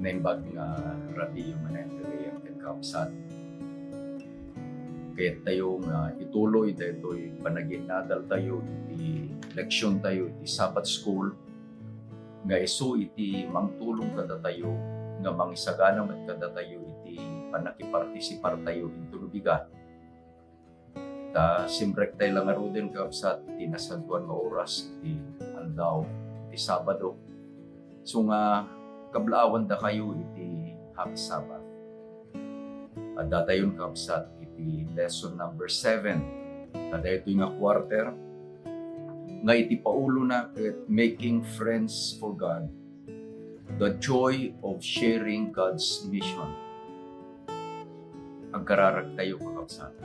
naimbag nga rabi yung manentari ang kagkapsat. Kaya tayo nga ituloy dahil panaginadal tayo, iti leksyon tayo, iti Sabbath school, nga iso iti mangtulong kada tayo, nga mangisagana at kada tayo, iti panakipartisipar tayo ito lubigat. Simrek tayo lang aro din kapsat, iti nasantuan nga oras, iti aldaw, iti Sabado. So nga, kablaawan da kayo iti Happy Sabbath. At datayon kapsat, iti lesson number 7. Kada ito nga quarter, nga iti paulo na making friends for God. The joy of sharing God's mission. Ang kararag tayo kakapsat.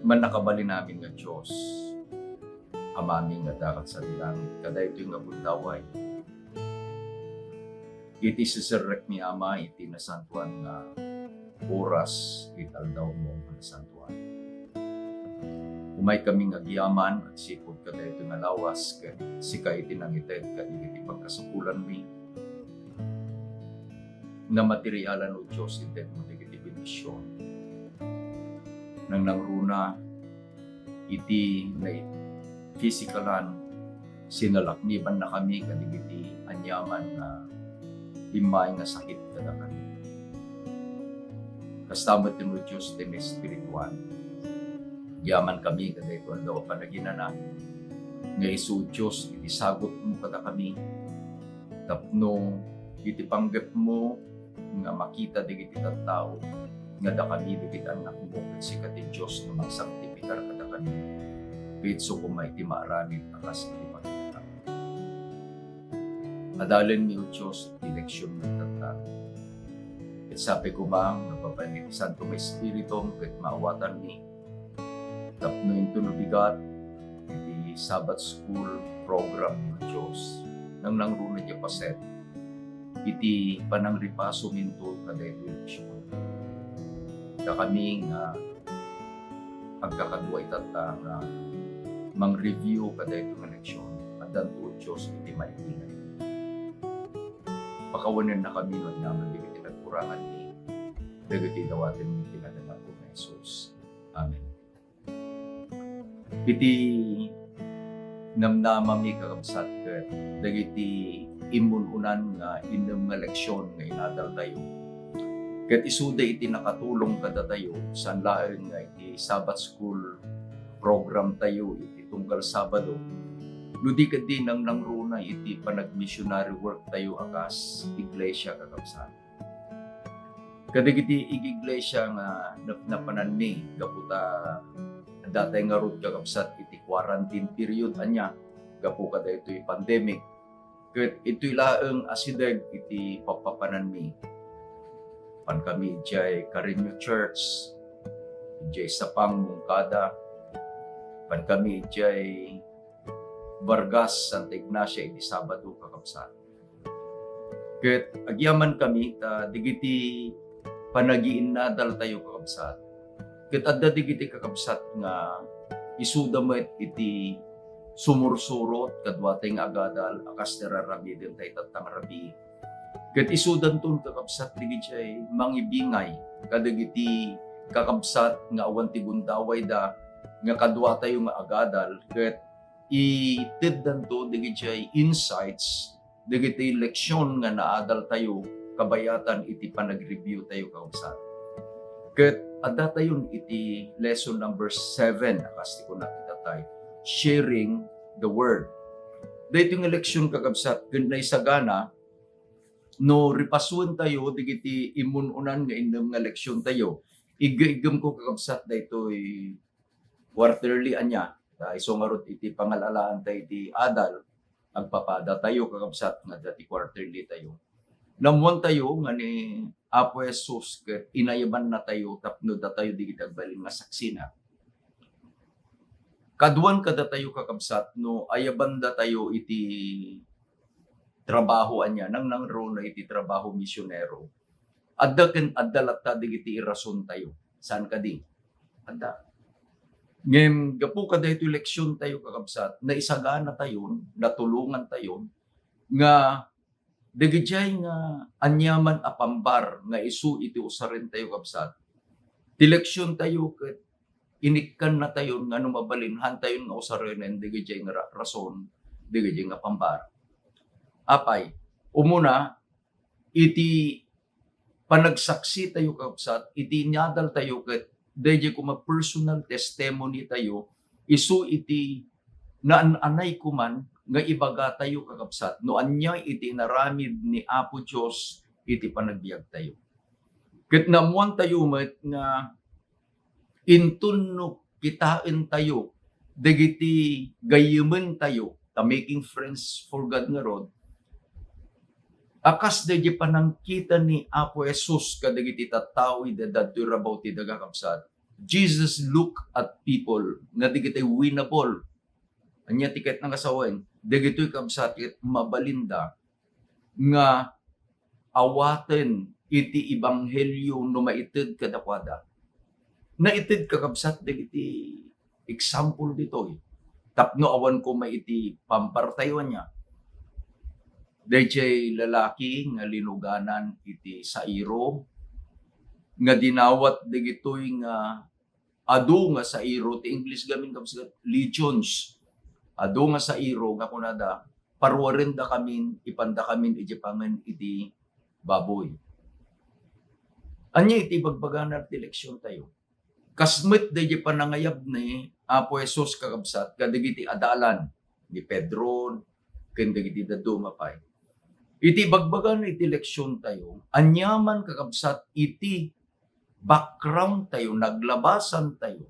Man nakabali namin nga Diyos, amaming nga dakat sa dilangit, kada ito nga bundaway. Iti sisirrek ni Ama, iti nasantuan nga oras, italdaw mo ang nasantuan. Umay kaming agyaman at sipod kada ito nga lawas, sika iti nangited, iti pagkasapulan mi, na materialan o Diyos, iti mo iti benisyon. Nang nangruna, iti na physikalan, sinalakniban na kami kanigiti anyaman na imay nga sakit kada kami. Kastamot din mo Diyos din espiritual. Yaman kami kada ito ang daw panaginana. Nga iso Diyos, iti sagot mo kada kami. Tapno, iti panggap mo nga makita digiti tao. Nga da kami digiti anak mo at sikati Diyos na magsaktifikar kada kami. Pitso kumay ti maaramid akas iti pagkita. Adalin niyo Diyos iti leksyon ng tata. At sabi ko ba, napapanit Santo may Espiritu, kahit maawatan ni tapno yung tunubigat, iti Sabbath school program ng Diyos. Nang nangruna niya paset, iti panangripaso minto kada ito leksyon. Da kami nga agkakadwa itata nga mang-review kada ito nga leksyon at danto Diyos iti maingay. Pakawanan na kami nun naman di iti nagkurangan ni dagiti dawatin ni tinadanak ko na Jesus. Amen. Iti namnamami kakabsat ket dagiti imununan nga indem nga leksyon nga inadal tayo. Ket isuda iti nakatulong kada tayo san laeng nga iti Sabbath school program tayo iti tunggal Sabado. Ludi ket di nang nangruna iti panag-missionary work tayo akas iglesia kakabsat. Kadagiti iglesia nga napananmi gaputa datay nga rod kakabsat iti quarantine period anya gapu kada ito'y pandemic. Ket ito'y laeng asideg iti papapananmi. Pan kami jay Carinyo Church, jay Sapang Mungkada, pan kami jay Vargas, Santa Ignacia, iti Sabado kakabsat. Ket agyaman kami digiti panagiinnadal tayo kakabsat. Ket adda digiti kakabsat nga isuda met iti sumursurot kadwa tayong agadal akas terarabi din tayo tatang rabi. Ket isudan tun kakabsat digiti mangibingay kadagiti kakabsat nga awan ti gundaway da nga kadwa tayo nga agadal ket iteddan to digiti insights digiti leksyon nga naadal tayo kabayatan iti panag-review tayo kakabsat. Ket adda tayon iti lesson number 7 akas ti ko nakita tayo sharing the word. Dito nga leksyon kakabsat ken naisagana no ripasuan tayo digiti imununan nga indem nga leksyon tayo. Igam ko kakabsat daytoy quarterly anya. Iso nga rod iti pangalalaan tayo iti adal agpapada tayo kakabsat nga dati quarterly tayo. Namuan tayo nga ni Apo Jesus ket inayaban na tayo tapno da tayo digiti agbalin nga saksina. Kaduan kada tayo kakabsat no ayaban da tayo iti trabaho anya nang nangro na iti trabaho misyonero. Adda ken addalat ta digiti irason tayo. Saan ka di? Adda. Ngem gapu kada ito leksyon tayo kakabsat na isagana tayo, natulungan tayo nga dagijay nga anyaman apambar nga isu iti usarin tayo kabsat. Tileksyon tayo ket inikkan na tayo nga mabalinhan tayo nga usarin dagijay nga rason, dagijay nga pambar. Apay, umuna, iti panagsaksi tayo kabsat, iti nyadal tayo ket dayjay kuma personal testimony tayo, isu iti naananay kuman nga ibaga tayo kakabsat, no anya iti naramid ni Apo Diyos iti panagbiag tayo. Ket namuan tayo met nga intunno kitain tayo, dagiti gayemen tayo, ta making friends for God nga rod, akas dayjay panangkita ni Apo Jesus kadagiti tattao dadtoy rabaw ti daga kabsat. Jesus look at people nga digiti winnable. Anya tiket ng kasawen, dagitoy kabsat ket mabalinda nga awaten iti ebanghelyo no maited kadakwada. Naited kakabsat dagiti example ditoy. Tapno awan ko maiti pampartayon niya. Dayjay lalaki nga linuganan iti sairo nga dinawat dagitoy nga adu nga sairo ti English gamin kabsat legions. Ado nga sairo nga kunada parwarin da kamin ipanda kamin iti pangen iti baboy. Anya iti bagbaganan ti leksyon tayo. Kasmet dayjay panangayab ni Apo Jesus kakabsat kadagiti adalan ni Pedro ken dagiti daddo mapay. Iti bagbagan iti leksyon tayo, anyaman kakabsat iti background tayo, naglabasan tayo.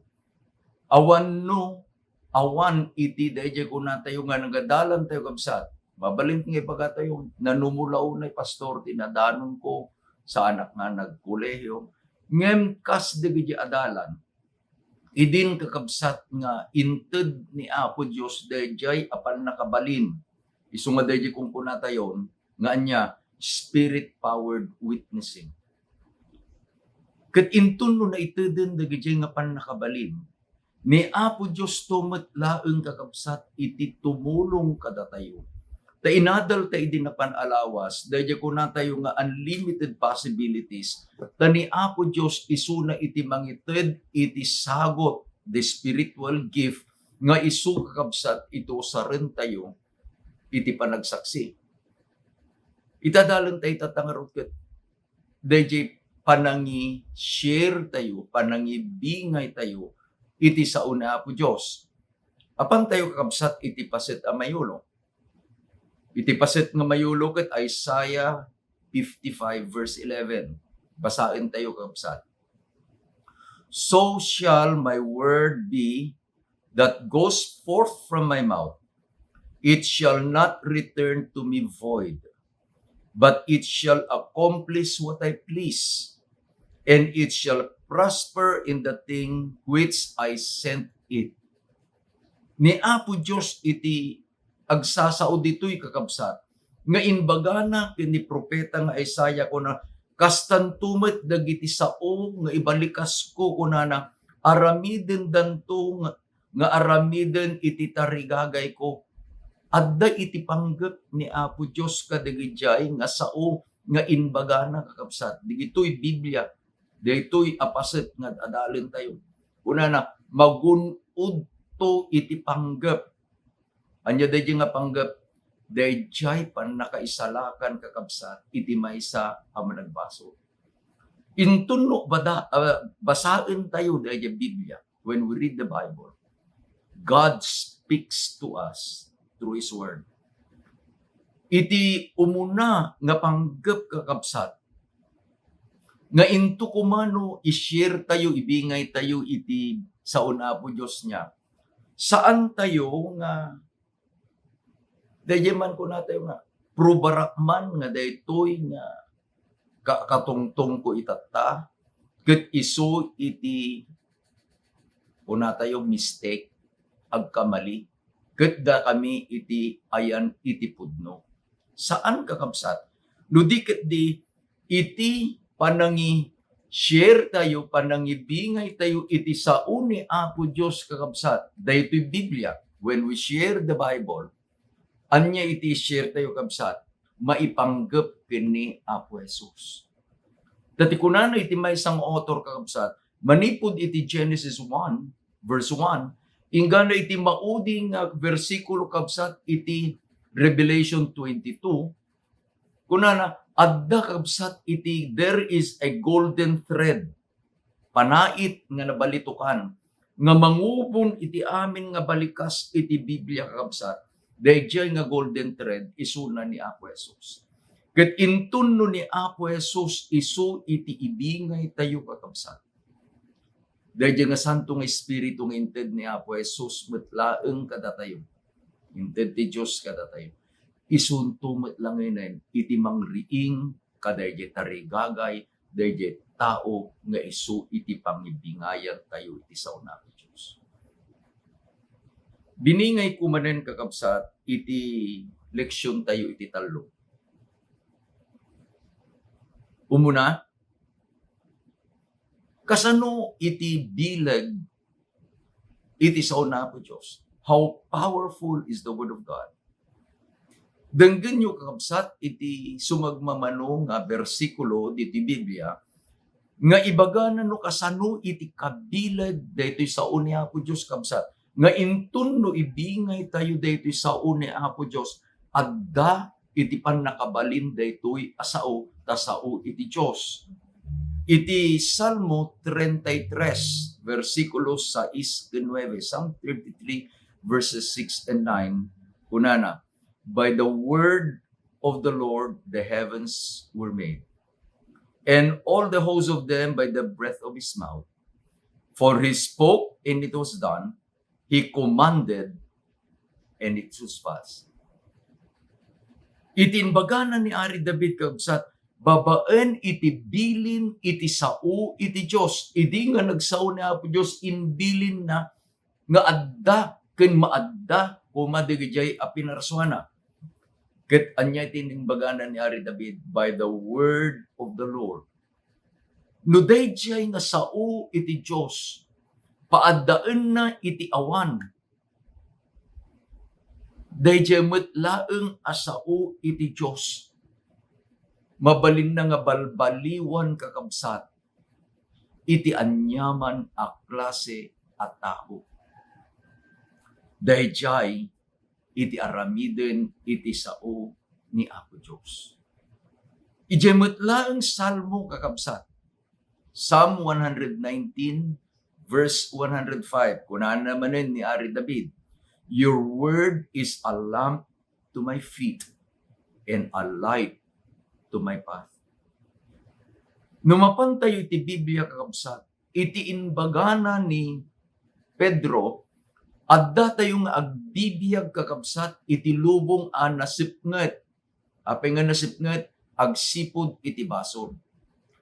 Awan iti dayjay kuna tayo nga nagadalan tayo kabsat. Mabalint nga ibaga tayo, nanumulaw na pastor, tinadanon ko sa anak nga nagkolehiyo. Ngem kas dagiti adalan, idin kakabsat nga inted ni Apo Dios dayjay apan nakabalin. Isu nga dayjay kung kuna tayo, nga anya spirit-powered witnessing. Ket intunno na iteden dagiti nga pan nakabalin. Ni Apo Diyos tumet laeng kakabsat iti tumulong kada tayo. Ta inadal ta idi napan alawas, dayjay kuna tayo nga unlimited possibilities. Ta ni Apo Diyos isuna iti mangited iti sagot, the spiritual gift nga isu kakabsat ito sa ren tayo iti panagsaksi. Itadalan tayo tatangarot ket dayjay panangi share tayo, panangi bingay tayo iti sa una Apo Diyos. Apan tayo kakabsat iti paset a mayulo. Iti paset nga mayulo ket Isaiah 55 verse 11. Basain tayo kakabsat. So shall my word be that goes forth from my mouth. It shall not return to me void, but it shall accomplish what I please, and it shall prosper in the thing which I sent it. Ni Apo Diyos iti agsasao ditoy kakabsat, nga inbagana kini propeta nga Isaiah ko na kastantumet dagiti sao nga ibalikas ko kunana aramiden danto nga aramiden iti tarigagay ko. Adda iti panggep ni Apo Diyos kadagijay nga sao nga inbagana kakabsat. Digitoy Biblia, daytoy apaset nga adalin tayo. Una na, magunod to iti panggep. Anya dayjay nga panggep, dayjay pan nakaisalakan kakabsat, iti maysa a managbaso. Intunno basain tayo dayjay Biblia. When we read the Bible, God speaks to us through His Word. Iti umuna nga panggep kakabsat, nga into kumano i-share tayo, ibingay tayo iti sa una po Diyos niya. Saan tayo nga, dayjay man ko na tayo nga, probarakman nga daytoy nga katungtong ko itata, ket iso iti una tayo mistake, agkamali, ket da kami iti ayan iti pudno. Saan kakabsat? Ludiket di iti panangi share tayo, panangi bingay tayo iti sao ni Apo Diyos kakabsat. Daytoy Biblia, when we share the Bible, anya iti share tayo kabsat. maipanggap kini Apo Jesus. Dati kunana iti may isang author kakabsat, manipod iti Genesis 1, verse 1, ingana iti mauding versikulo kabsat iti Revelation 22, kunana, adda kabsat iti there is a golden thread, panait nga nabalitukan, nga mangubon iti amin nga balikas iti Biblia kakabsat, dayjay nga golden thread isuna ni Apo Jesus. Ket intunno ni Apo Jesus isu iti ibingay tayo kakabsat. Dayjay nga Santo nga Espiritu nga inted ni Apo Jesus metlaeng kada tayo. Inted ti Dios kada tayo. Isunto metlangenan iti mangriing kadayjay tarigagay dayjay tao nga isu iti pangibingayan tayo iti sauna ti Dios. Biningay ko manen kakabsat iti leksyon tayo iti tallo. Umuna, kasano iti bilag iti sauna po Diyos? How powerful is the Word of God? Denggen nyo kakabsat iti sumagmamano nga bersikulo diti Biblia nga ibagana no kasano iti kabilag daytoy sao ni Apo Diyos kabsat nga intun no ibingay tayo daytoy sao ni Apo Diyos adda iti pannakabalin daytoy asao tasao iti Diyos. Iti Salmo 33 versikulo 6 and 9, Psalm 33 verses 6 and 9, kunana, by the word of the Lord the heavens were made, and all the hosts of them by the breath of his mouth. For he spoke, and it was done. He commanded, and it was fast. Itinbagana ni Ari David kabsat, babaen iti bilin iti sao iti Diyos. Idi nga nagsao ni Apo Diyos inbilin na nga adda ken maadda kumadigijay a pinarsuana. Ket anya itinbagana ni Ari David by the word of the Lord. No dayjay nga sao iti Diyos, paaddaen na iti awan. Dayjay metlaeng asao iti Diyos. Mabalin na nga balbaliwan kakabsat, iti anyaman a klase at tao. Dayjay iti aramiden iti sao ni Apo Diyos. Ijay metlaeng salmo kakabsat. Psalm 119 verse 105. Kunan naman ni Ari David, your word is a lamp to my feet and a light to my path. Numapan tayo iti Biblia kakabsat, iti inbagana ni Pedro, adda tayo nga agbibiyag kakabsat, iti lubong a nasipnget. Apay nga nasipnget, agsipod iti basod.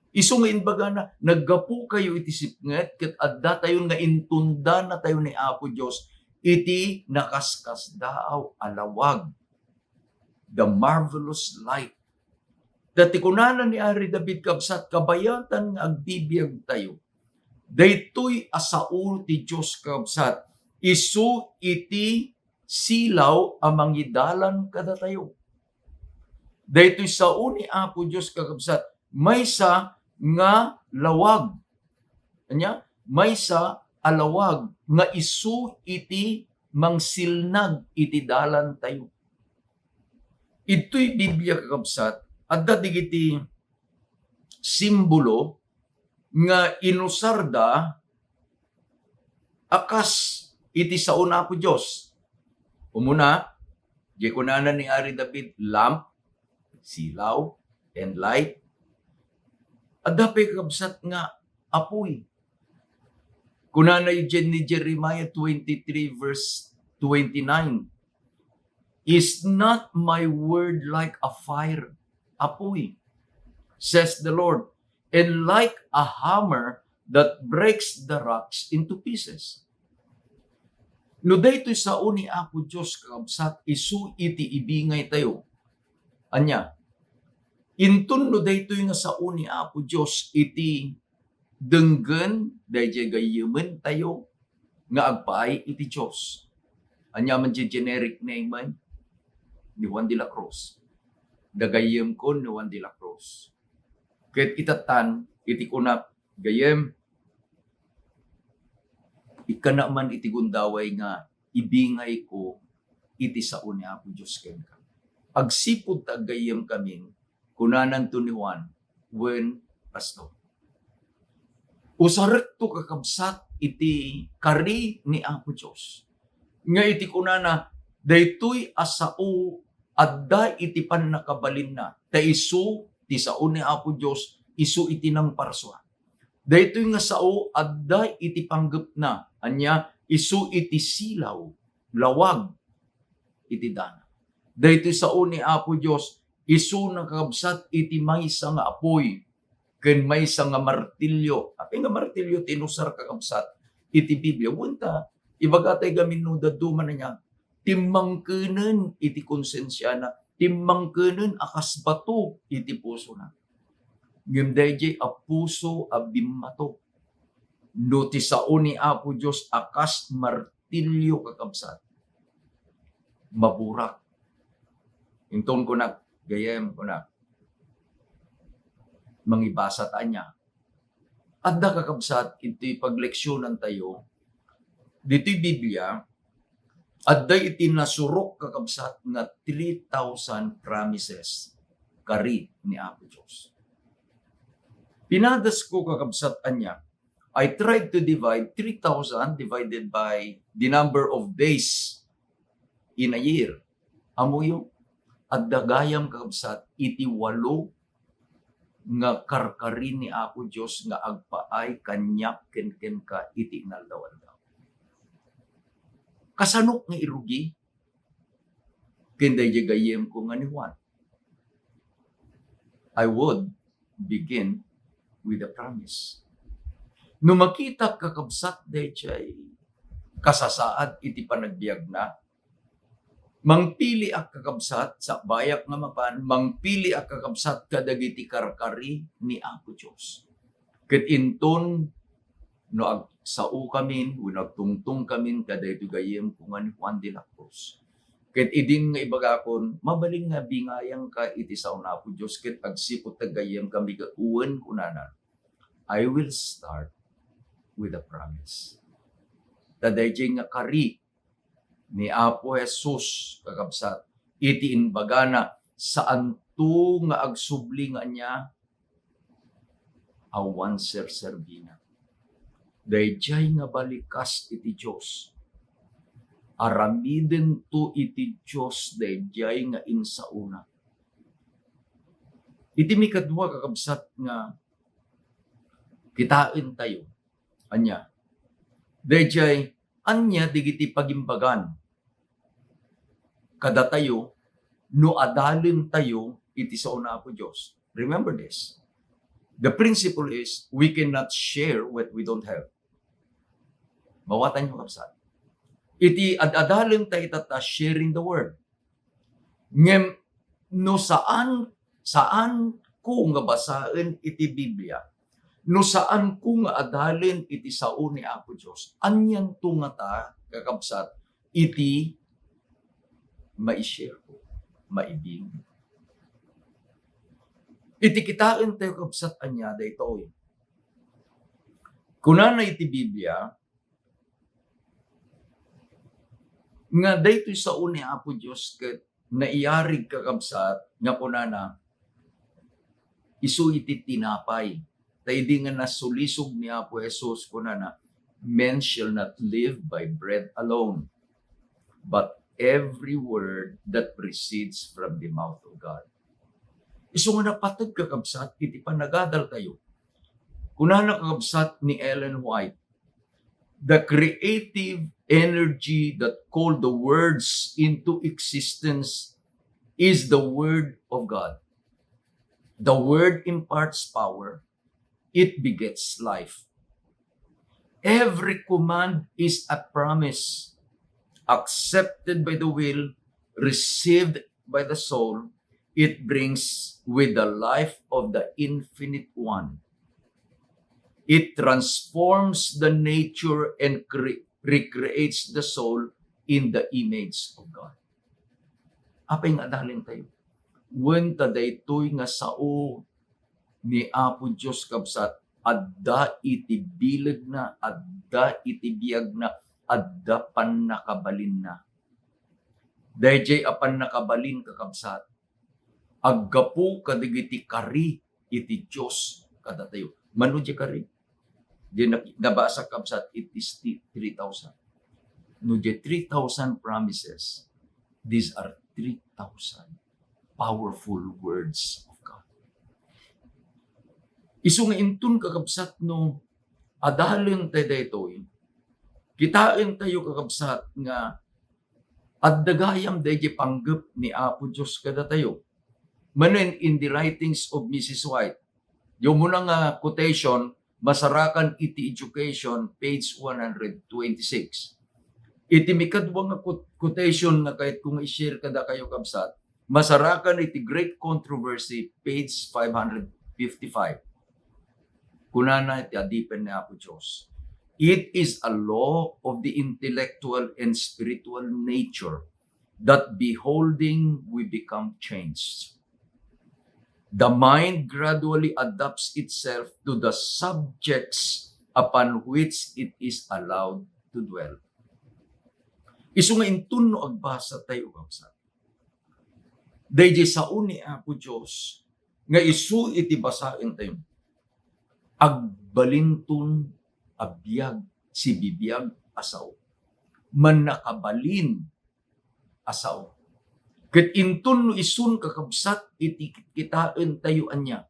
Isu nga inbagana, naggapu kayo iti sipnget, ket adda tayo nga intunda na tayo ni Apo Diyos, iti nakaskas daaw alawag. The marvelous light. Dati kunanan ni Ari David kabsat, kabayatan nga agbibiyag tayo. Daytoy asao ti Diyos kabsat, isu iti silaw amang idalan kada tayo. Daytoy sao ni Apo Diyos kakabsat, maysa nga lawag. Anya? Maysa alawag nga isu iti mangsilnag iti dalan tayo. Ito'y Biblia kakabsat, adda digiti simbolo nga inusarda akas iti sao na Apo Diyos. Umuna, di kunanan ni Ari David, lamp, silaw, and light. Adda pa'y kakabsat nga apoy. Kunana yun ni Jeremiah 23 verse 29, is not my word like a fire, apoy, says the Lord, and like a hammer that breaks the rocks into pieces. No daytoy sao ni Apo Diyos kakabsat, isu iti ibingay tayo. Anya, intun no daytoy nga sao ni Apo Diyos iti denggen dayjay gayumen tayo nga agpaay iti Diyos. Anya man di generic name man ni Juan de la Cruz. dagayem ko ni Juan de la Cruz. Ket itatan, iti kunap, gayem, ikana man iti gundaway nga, ibingay ko, iti sao ni Apo Diyos ken ka. Agsipod ta gayem kami, kunanan to ni Juan, when pasto. Usaret to kakabsat, iti kari ni Apo Diyos. Nga iti kunana, daytoy asao, adda iti pan nakabalin na, ta isu, ti sao ni Apo Diyos, isu iti nang parswa. Daytoy nga sao, adda iti panggep na, anya, isu iti silaw, lawag, iti dana. Daytoy sao ni Apo Diyos, isu nakabsat iti maysa nga apoy, ken maysa nga martilyo. Api nga martilyo, tinusar kakabsat, iti Biblia. Wanta, ibagatay gamin no, daduman na niya, timmangkenen iti konsensya na, timmangkenen akas bato iti puso na. Gimdayjay a puso a bimmato. No ti sao ni Apo Diyos akas martilyo kakabsat. Maburak. Intong ko na, gayem ko na, mangibasa ta niya. Adda kakabsat, iti pagleksyonan tayo, dito'y Biblia, adda iti nasurok kakabsat nga 3,000 promises kari ni Apo Diyos. Pinadas ko kakabsat anya, I tried to divide 3,000 divided by the number of days in a year. Amo yung adda gayam kakabsat iti 8 nga karkari ni Apo Diyos nga agpaay kanyak ken ka iti naldawan. Kasanok nga irugi, kinday gayem ko nga ni Juan. I would begin with a promise. No makita kakabsat dayjay kasasaad iti panagbiag na, mangpili ak kakabsat sa bayak nga mapan, mangpili ak kakabsat kadagiti karkari ni Apo Diyos. Ket inton no agsao kamin, nagtungtong kamin kadayto gayem ko nga ni Juan de la Cruz. Ket idin nga ibagakon, mabaling nga bingayang ka iti sao na Apo Diyos, ket agsipot tagayem kami kauwen kunana. I will start with a promise. Tadayjay nga kari ni Apo Jesus kakabsat, iti inbagana saan to nga agsubli nga niya awan serserbina. Dayjay nga balikas iti Diyos. Aramiden to iti Diyos dayjay nga insauna. Iti mikadwa kakabsat nga kitain tayo. Anya. Dayjay anya digiti pagimbagan. Kada tayo no adalin tayo iti sauna po Diyos. Remember this. The principle is we cannot share what we don't have. Mawatan yung kapsat. Iti adalin tayo tata sharing the word. Ngem no saan ko nga basaen iti Biblia, no saan ko nga adalin iti sao ni Apo Diyos, anyan to nga ta, kakabsat, iti ma-share ko, maibing. Iti kitain tayo kabsat anya, daytoy. Kunana iti Biblia, nga daytoy sao ni Apo Diyos, ket naiyarig kakabsat, nga kunana, isu iti tinapay. Tayo di nga nasulisog ni Apo Jesus kunana, men shall not live by bread alone, but every word that proceeds from the mouth of God. Isu nga napatag kakabsat, iti panagadal tayo. Kunana kakabsat ni Ellen White, the creative energy that called the words into existence is the word of God. The word imparts power. It begets life. Every command is a promise, accepted by the will, received by the soul. It brings with the life of the infinite one. It transforms the nature and recreates the soul in the image of God. Apay nga dalin tayo. Wen ta daytoy nga sao ni Apo Dios kabsat, adda iti bileg na, adda iti biag na, adda pan nakabalin na. Dayjay apan nakabalin kakabsat, aggapu kadigiti kari iti Dios kadatayo. Mano di kari? Di nabasa kabsat, it is 3,000. No di 3,000 promises, these are 3,000 powerful words of God. Isu nga intun kakabsat no, adalon tayo daytoy, kitain tayo kakabsat nga addagayam dayjay panggep ni Apo Dios kadatayo. Manen in the writings of Mrs. White, yung muna nga quotation, Masarakan iti Education, page 126. Iti mikadwa nga quotation nga kahit kung i-share kada kayo kabsat, Masarakan iti Great Controversy, page 555. Kunana iti adipen ni Apo Diyos. It is a law of the intellectual and spiritual nature that beholding we become changed. The mind gradually adapts itself to the subjects upon which it is allowed to dwell. Isu nga intun no agbasa tayo kabsat. Dayjay sao ni Apo Dios nga isu iti basaen tayo. Agbalintun abiyag si bibiyag asaw. Man nakabalin asaw. Ket intun no isun kakabsat iti kitaan tayo anya.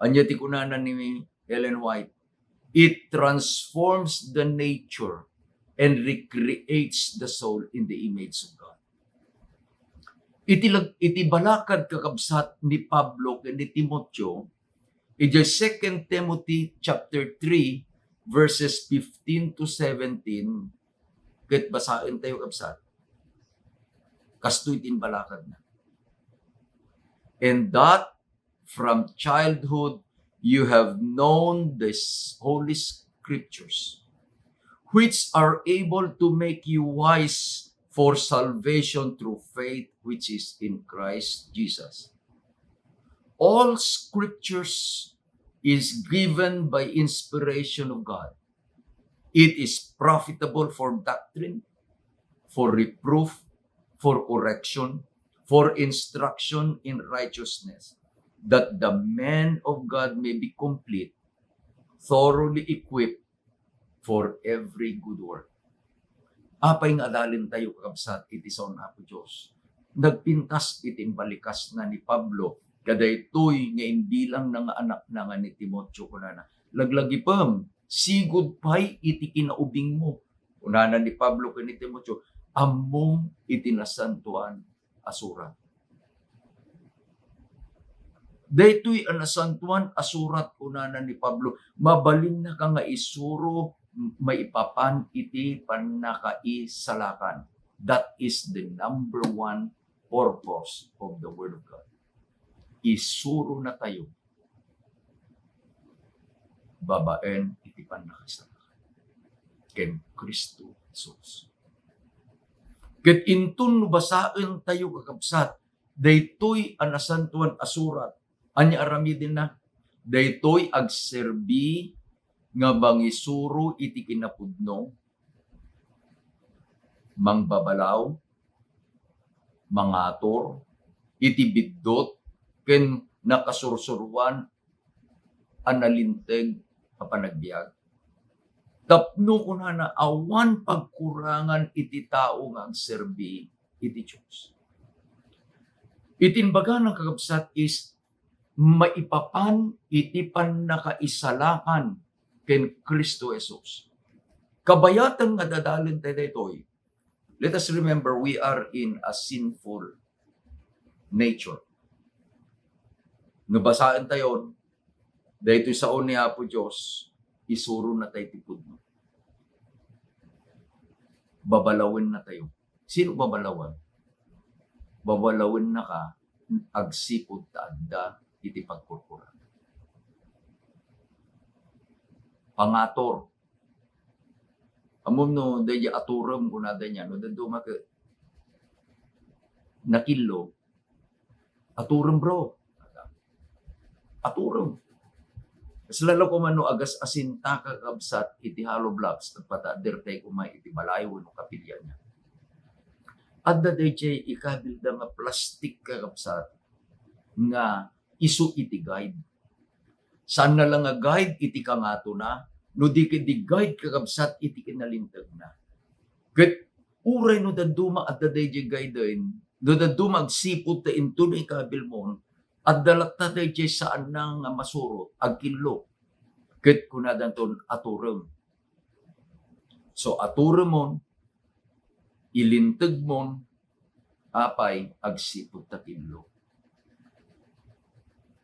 Anya ti kunanan ni Ellen White. It transforms the nature and recreates the soul in the image of God. Iti balakad kakabsat ni Pablo ken ni Timoteo, iti 2 Timothy chapter 3 verses 15 to 17, ket basaen tayo kabsat. Kastoy tin balakad na. And that from childhood you have known the holy scriptures, which are able to make you wise for salvation through faith which is in Christ Jesus. All scriptures is given by inspiration of God. It is profitable for doctrine, for reproof, for correction, for instruction in righteousness, that the man of God may be complete, thoroughly equipped for every good work. Apay nga adalin tayo kakabsat iti son Apo Dios. Nagpintas iting balikas na ni Pablo, kadaytoy nga imbilang na nga anak na nga ni Timoteo kunana. Laglagipam, sigud pay iti kinaubing mo. Kunana ni Pablo ken ni Timoteo, among itinasantuan asurat. Daytoy ang nasantuan asurat kunana ni Pablo, mabalin na ka nga isuro maipapan iti panakaisalakan. That is the number one purpose of the Word of God. Isuro na tayo. Babaen iti panakaisalakan. Ken Kristo Jesus. Ket intun basaen tayo kakabsat, daytoy ang nasantuan asurat. Anya aramidin na, daytoy agserbi nga bangisuro iti kinapudno, mangbabalaw, mangator, iti biddot, ken nakasursuruan, analinteg, kapanagbiag. Tapno ko na awan pagkurangan iti tao nga ang serbi iti Diyos. Itinbaga ng kakabsat is maipapan iti panakaisalakan ken Kristo Jesus. Kabayatan nga dadalin tayo daytoy. Let us remember we are in a sinful nature. Nabasaan tayo, daytoy saon ni Apo Dios, isuro na tayo tipod mo. Babalawin na tayo. Sino babalawan? Babalawin na ka, agsipod taadda, iti pagpurpura. Pangator. Amom no, dahil aturam kunada niya, no, dado maka nakilo, Aturum bro. Aturum. Slalo ko man no agas asinta kakabsat iti hollow blocks at patadirtay kumay iti balayo no kapilya niya. Adda DJ ikabilda nga plastic kakabsat nga isu iti guide. Saan na lang nga guide iti kangato na, no di guide kakabsat iti kinalintag na. Kat uray no daduma at da DJ guide no daduma agsipot ta into no ikabil mo, at dalat na DJ saan nang masuro, agkinlo. Kat kunadan ton aturem. So aturem mo, ilintag mo, apay agsipot ta kinlo.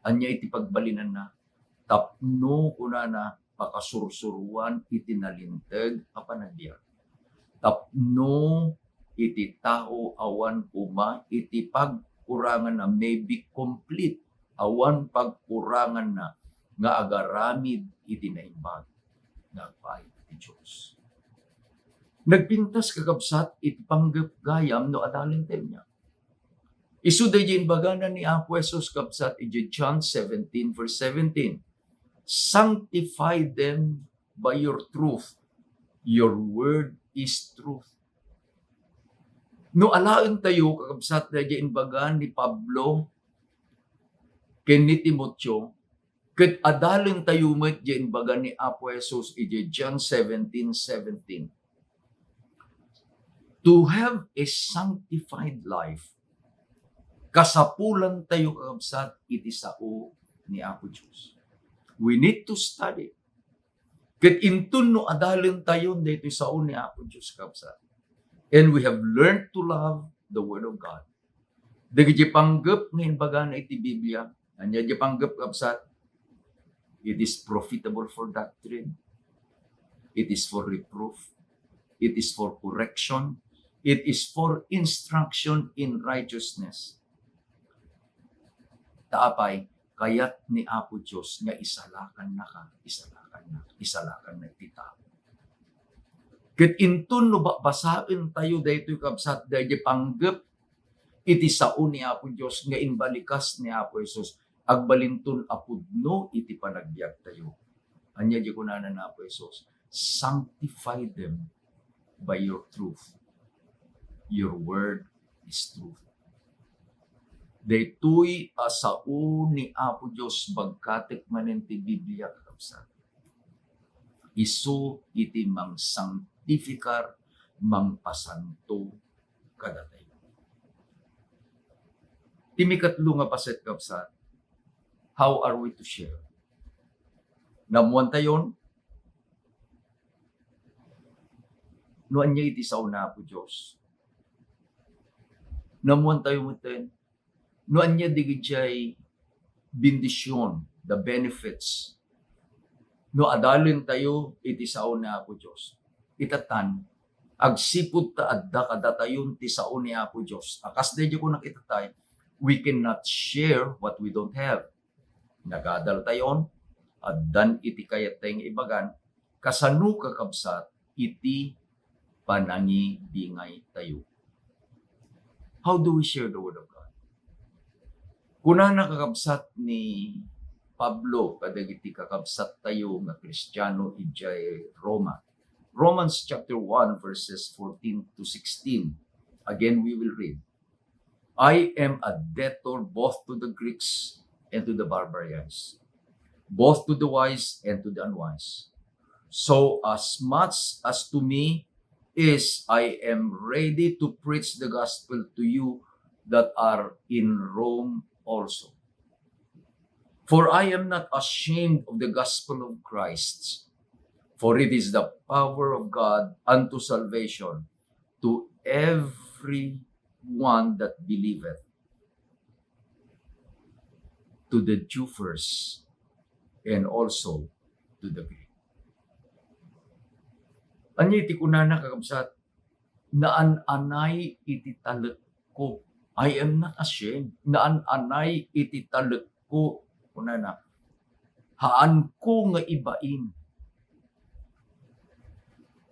Anya iti pagbalinan na, tapno kuna na pakasursuruan iti nalintag apanagbiag. Tapno iti tao awan kuma iti pagkurangan na maybe complete awan pagkurangan na nga agaramid iti naimbag nga agpay iti Diyos. Nagpintas kakabsat iti panggayam no adaling niya. Isu dahi inbaganan ni Apo Jesus kabsat iti John 17 verse 17. Sanctify them by your truth. Your word is truth. No alaen tayo kakabsat dahi inbagan ni Pablo ken ni Timoteo ket adaling tayo met di inbagan ni Apo Jesus iti John 17:17. To have a sanctified life, kasapulan tayo kakabsat iti sao ni Apo Diyos. We need to study. Ket intun no adalin tayo dito sao ni Apo Diyos kakabsat. And we have learned to love the Word of God. Dagiti panggep nga inbaga na iti Biblia, anya di panggep kakabsat, it is profitable for doctrine, it is for reproof, it is for correction, it is for instruction in righteousness. Taapay, kayat ni Apo Diyos nga isalakan na ka, isalakan na iti tao. Ket intun no basain tayo daytoy kabsat daydi panggep iti sao ni Apo Diyos nga inbalikas ni Apo Jesus agbalintun apudno iti panagbiag tayo. Anya di kunanan na Apo Jesus, sanctify them by your truth. Your word is truth. Daytoy sao ni Apo Diyos bagkatek manen ti Biblia kakabsat. Isu iti mang sanctificar, mang pasanto kadatay. Timikatlo nga paset kabsat, how are we to share? Namuan tayon, noan niya iti sao na Apo Diyos. Namuan tayo mutin, noan niya digijay bendisyon, the benefits. No adalin tayo iti sao ni Apo Diyos. Itatan, agsipud ta adda kadatayon ti sao ni Apo Diyos. Akas de ko nakitatay, we cannot share what we don't have. Nagadal tayon, addan iti kayat tayong ibagan, kasano kakabsat iti panangi bingay tayo. How do we share the Word of God? Kuna nakakabsat ni Pablo, kadagiti kakabsat tayo nga Kristiyano ijay Roma. Romans chapter 1 verses 14 to 16. Again, we will read. I am a debtor both to the Greeks and to the barbarians, both to the wise and to the unwise. So as much as to me is, I am ready to preach the gospel to you that are in Rome also. For I am not ashamed of the gospel of Christ, for it is the power of God unto salvation to every one that believeth, to the Jew first, and also to the Greek. Anya iti kunana kakabsat, naan-anay iti talet ko. I am not ashamed. Naan-anay iti talet ko. Kunana, haan ko nga ibain.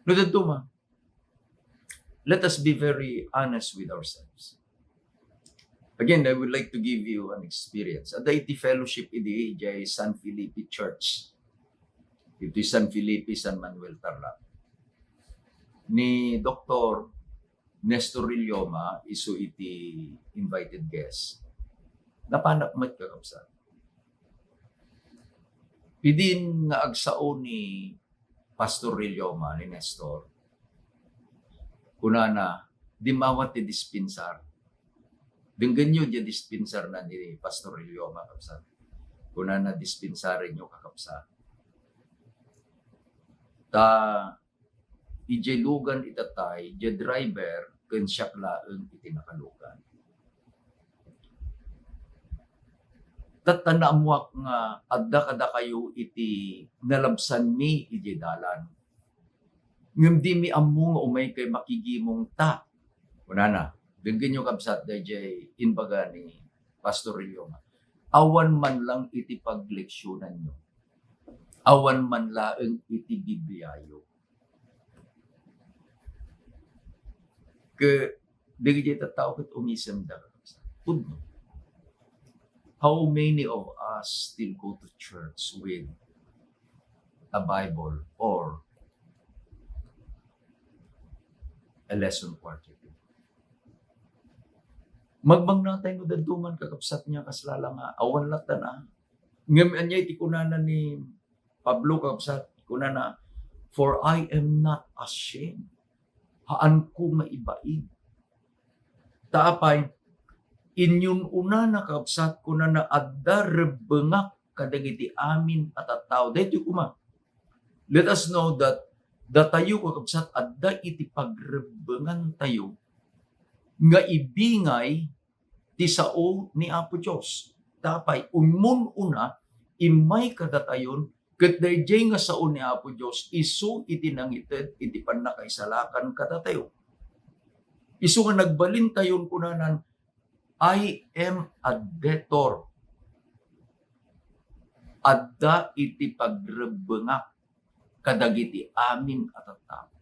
Nudaduma, let us be very honest with ourselves. Again, I would like to give you an experience. At iti fellowship idi jay San Felipe Church. Ito San Felipe, San Manuel Tarlac. Ni Dr. Nestor Ilioma isu iti invited guest. Napanak mat kakabsat. Pidin nga agsao ni Pastor Ilioma ni Nestor. Kunana, di mawat ti dispensar. Denggan nyo di dispensar na ni Pastor Ilioma kakabsat. Kunana dispensarin nyo kakabsat. Ta ije lugan itatay, je driver, ken siya laeng iti nakalugan. Tatanamuak nga adda kada kayo iti nalabsan mi ije dalan. Ngem di mi ammo nga umay kay makigimong ta. Kunana, denggen nyo kabsat dayjay inbaga ni Pastor Ilioma. Awan man lang iti pagleksyonan nyo. Awan man laeng iti bibliayo. Ke dagiti tattao ket umisem da. Pudno. How many of us still go to church with a Bible or a lesson quarterly? Magbang natay no dadungan kakabsat niya kaslala nga awan latan na. Ngem anya iti kunana ni Pablo kakabsat kunana, for I am not ashamed. Haan ko nga ibaid. Taapay, inyong una nakabsat ko na adda rebengak kadagiti amin at ataw. Dahito kuma. Let us know that datayo kakabsat adda iti pagrebengan tayo nga ibingay ti sao ni Apo Diyos. Tapay, unmun una, imay kadatayon ket dayjay nga sao ni Apo Dios isu iti nangited iti pannakaisalakan kadatayo. Isu nga nagbalin tayon kunanan, I am a debtor. Adda iti pagrebengak kadagiti amin at tattao.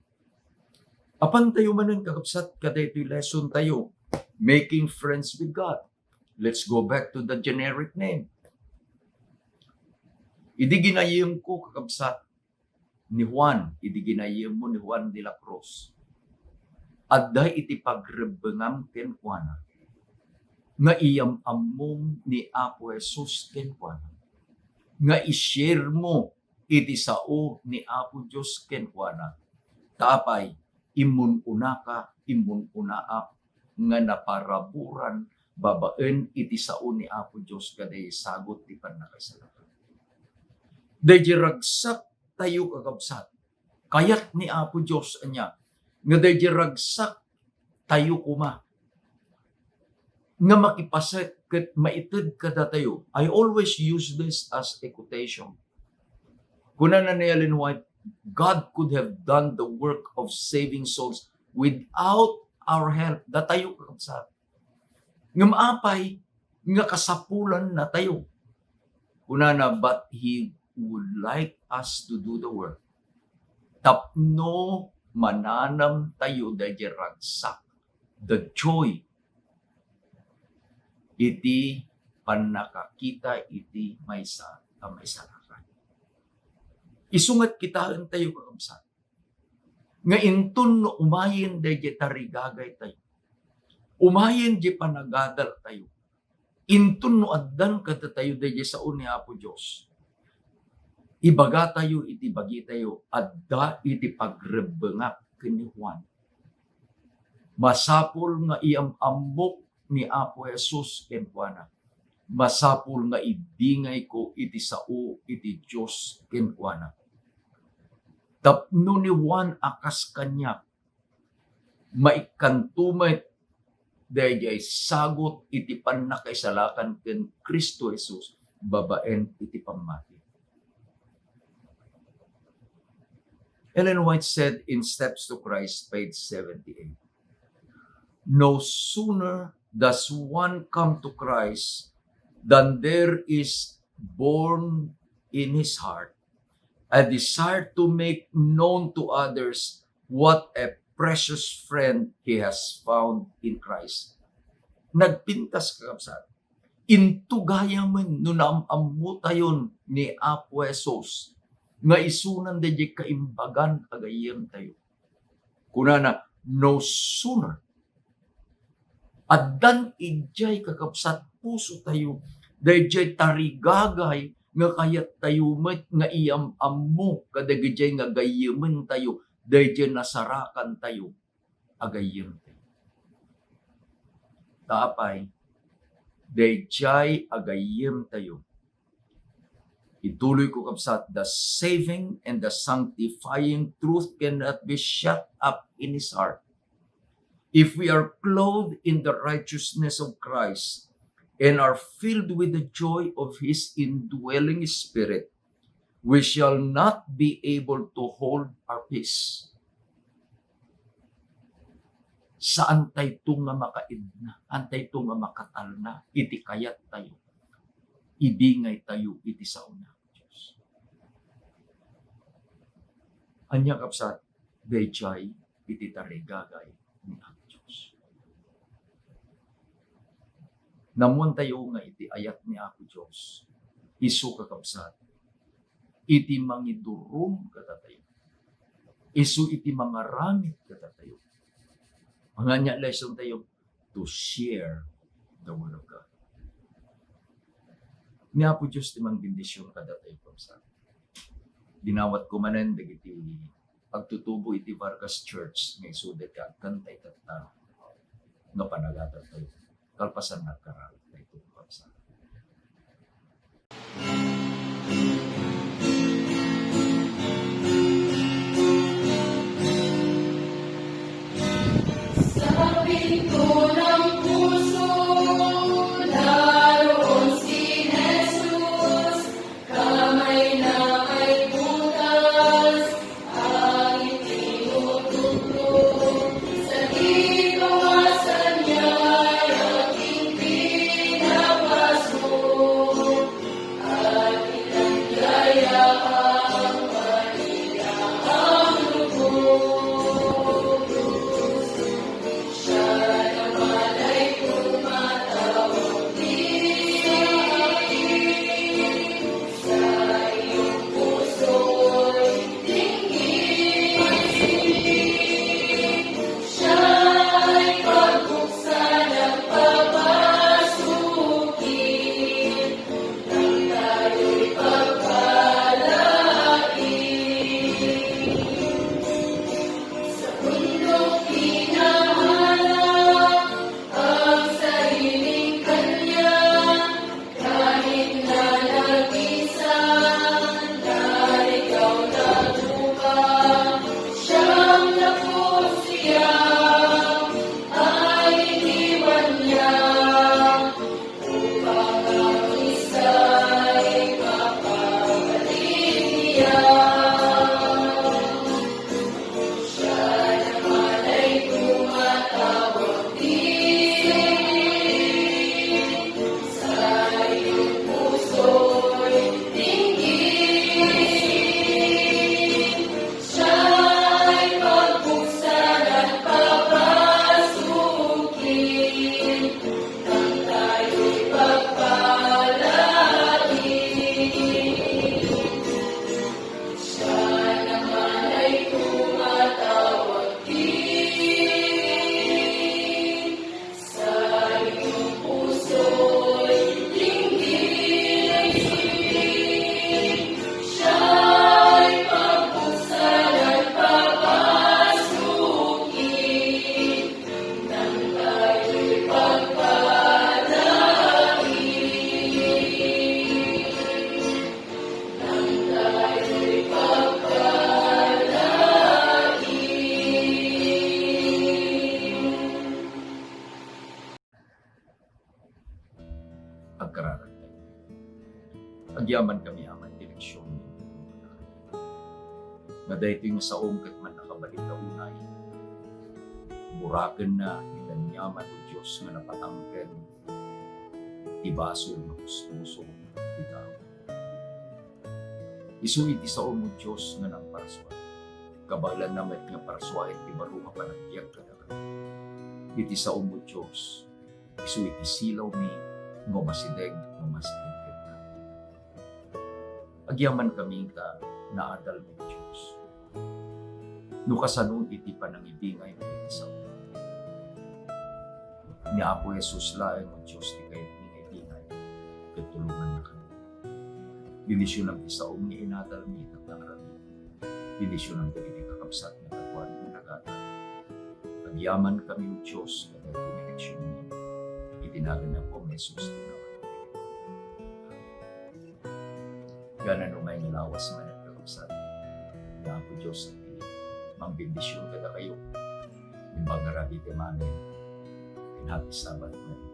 Apan tayo manen kakabsat kadaytoy lesson tayo, making friends with God. Let's go back to the generic name. Idi ginayem ko kakabsat ni Juan, idi ginayem mo ni Juan de la Cruz. Adda iti pagrebengam ken Juana. Nga iyam amom ni Apo Jesus ken Juana. Nga i-share mo iti sao ni Apo Dios ken Juana. Taapay, imun unaka, imun unaak, nga naparaburan, babaen iti sao ni Apo Dios kaday sagot ti pannakaisalakan. Dayjay ragsak tayo kakabsat. Kayat ni Apo Diyos anya. Nga dayjay ragsak tayo kuma. Nga makipaset ket maited kada tayo. I always use this as a quotation. Kuna na ni Ellen White, God could have done the work of saving souls without our help. Da tayo kakabsat. Nga maapay, nga kasapulan na tayo. Kuna na, but He would like us to do the work. Tapno mananam tayo dayjay ragsak. The joy iti pannakakita iti maysa salakan. Isungat kitaan tayo kakabsat. Nga intun no umayin dayjay tarigagay tayo. Umayin di panagadal tayo. Intun no addan kada tayo dayjay sao ni Apo Dios. Ibaga tayo, iti bagi tayo, adda iti pagrebengak kini Juan. Masapul nga iyam ambok ni Apo Jesus ken Juana. Masapul nga ibingay ko iti sao iti Dios ken Juana. Tapno ni Juan akas kanya, maikantumay dayjay sagot iti pannakaisalakan ken Kristo Jesus, babaen iti pamati. Ellen White said in Steps to Christ, page 78, no sooner does one come to Christ than there is born in his heart a desire to make known to others what a precious friend he has found in Christ. nagpintas kakabsat. Into gayaman no naamamo tayon ni Apo Jesus nga isunan da di kaimbagan agayem tayo. Kunana, no sooner addan ijay kakabsat puso tayo dayjay tarigagay nga kayat tayo met nga iyam-ammo kadagijay nga gayemen tayo dayjay nasarakan tayo agayem tayo. Tapay dayjay agayem tayo. Ituloy ko kabsat, the saving and the sanctifying truth cannot be shut up in his heart. If we are clothed in the righteousness of Christ and are filled with the joy of his indwelling spirit, we shall not be able to hold our peace. Saan tayo nga makaidna, antay to nga makatalna, iti kayat tayo, ibingay tayo iti sauna. Diyos. Anya kapsat, dayjay iti tarigagay ni ang Diyos. Namun tayo nga iti ayat ni ako Diyos, isu kakapsat, iti mangidurum katatayo, isu iti mangaramit katatayo. Mga nya lesson tayo, to share the Word of God. Ni Apo Diyos timang bendisyon kada tayo kapsat. Dinawat ko manan dagiti pagtutubo iti Vargas Church nga isudet ka kantay tatta nga panagatan tayo. Kalpasan na karal tayo kapsat. Sabi ko ng puso, naroon si Jesus, kamay na ay butas, ang itinutugtog, sa ikawasan niya ay aking pinapasok, at inagyaya ang maligayang lubog. Agkararan tayo. Agyaman kami aman direksyon. Nga dahito yung saong kat man nakabalik na unay. Buraken na ilanyaman o Diyos nga napatangken. Ibaso ng puso itaw. Isu iti saong mo Diyos nga nang paraswa. Kabalan naman nga paraswa iti baro nga panagbiag ka na. Iti saong mo Diyos Isu iti silaw mi, ngo masideg, ngo masideg ka. Agyaman kami ka naadal mi Diyos. No kasanod iti panangibingay mo iti sa ni Apo Jesus laeng mo Diyos ti kayat ningibingay, katulungan na kami. Binisyon ng isaong ni inadal mi itat ng rami. Binisyon ng dili kakapsat na katuan mo nagatal. Agyaman kami o Diyos, kada direksyon mo. Itinagan na po may Jesus tinawan. Gana numay nilawas man at kakapsat. Ni Apo Diyos, mangbindisyon kada kayo. Yung bagarabi timanin. Happy Sabbath, man.